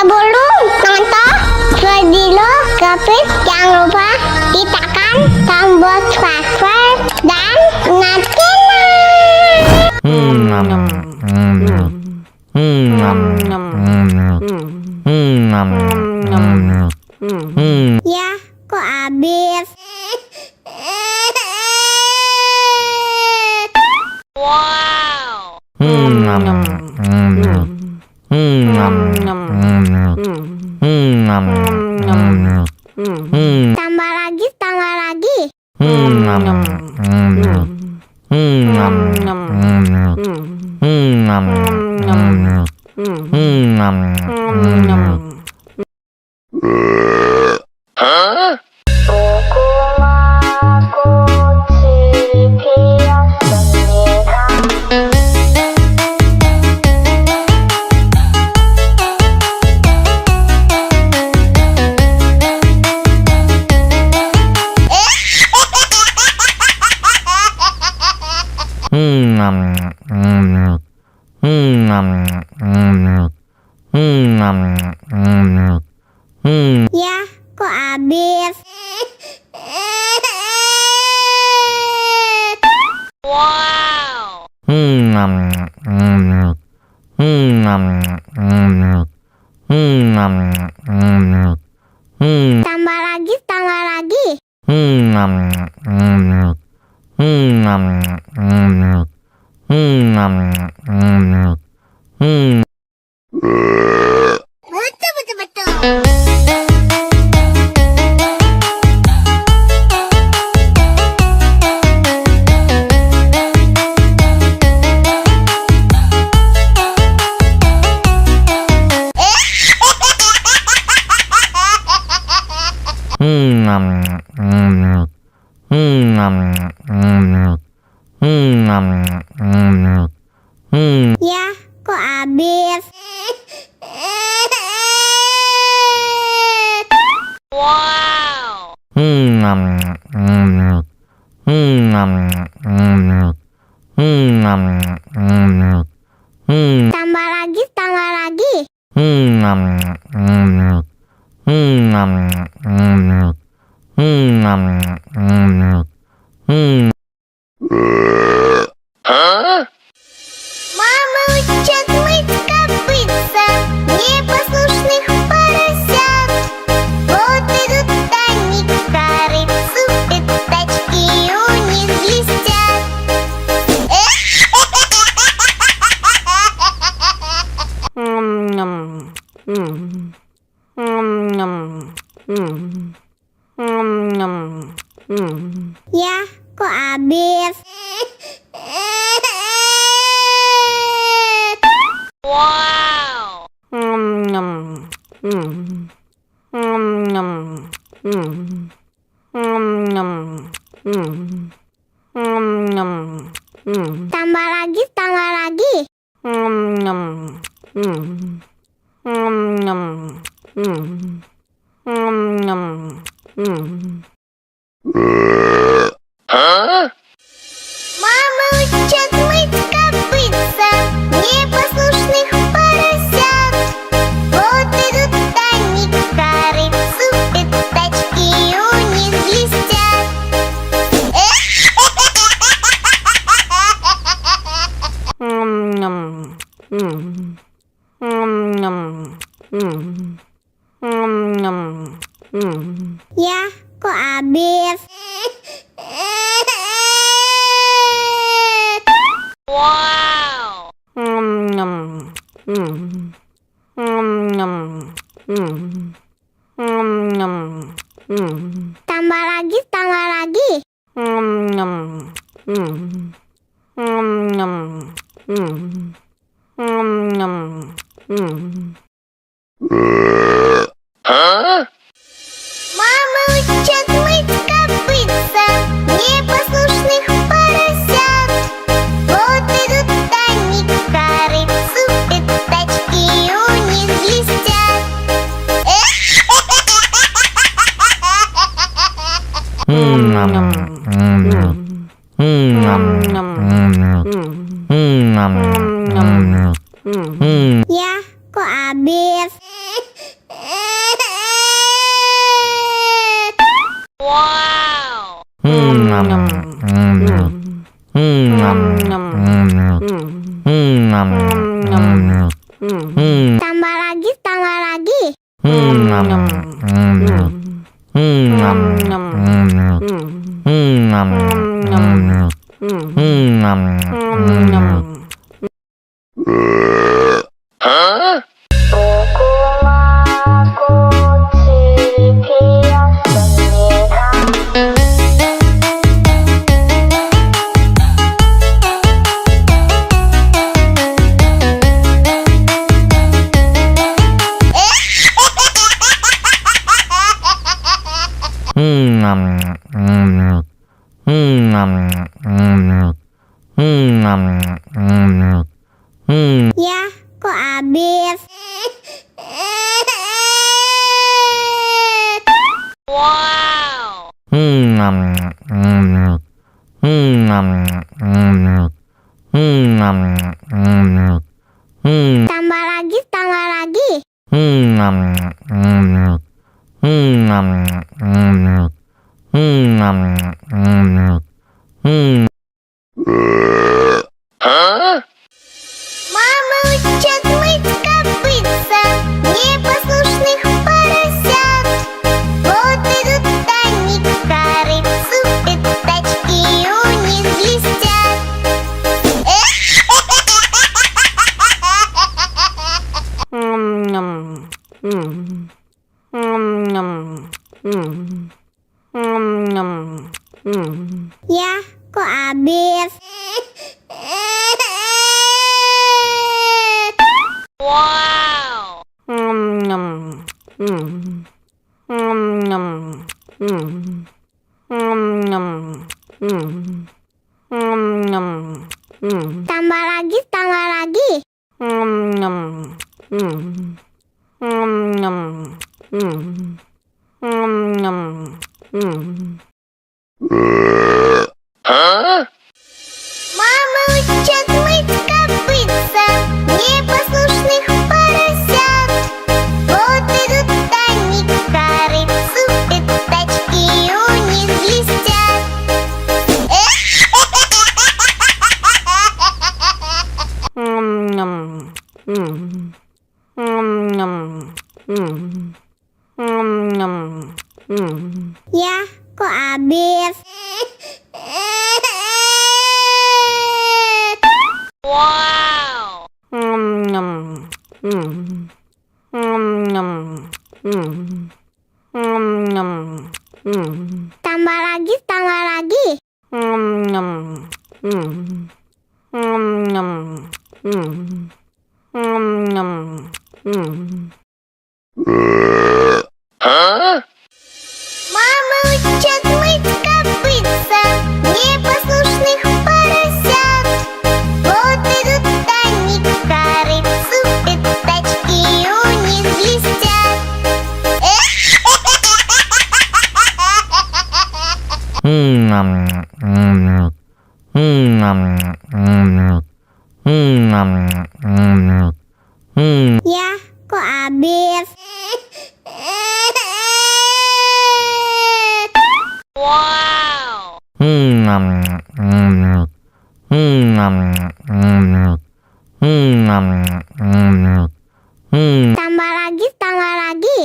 Sebelum nonton video Gapit, jangan lupa tekan tombol subscribe dan ya, kok habis? Wow. Tambah lagi, tambah lagi. Hah? Ya, kok habis? Wow. Tambah lagi, tambah lagi. Betul, betul, betul. Ya, kok habis? Wow. Tambah lagi, tambah lagi. Hah? Мама учат мыть копытца непослушных поросят. Вот идут они к корыцу, пятачки у них блестят. Ya, kok habis? Wow. Tambah lagi, tambah lagi. Hah? Мама учат мыть копытца непослушных поросят. Вот идут они к корыцу, пятачки у них блестят. Ya, kok habis? Wow. Tambah lagi, tambah lagi. Hah? Мама учат мыть копытца непослушных поросят. Вот идут они к корыцу, пятачки у них блестят. Ya, kok habis? Tambah lagi, tambah lagi. Huh? Ya, kok habis? Wow. Tambah lagi, tambah lagi. Huh? Мама учат мыть копытца непослушных поросят. Вот идут они к корыцу, пятачки у них блестят. Ya, kok habis? Wow. Tambah lagi, tambah lagi. Huh? Мама учат мыть копытца непослушных поросят. Вот идут они к корыцу, пятачки у них блестят. Ya, kok habis? Wow. Tambah lagi, tambah lagi. Huh? Мама учат мыть копытца непослушных поросят. Вот идут они к корыцу, пятачки у них блестят. Ya, kok habis? Wow. Tambah lagi, tambah lagi.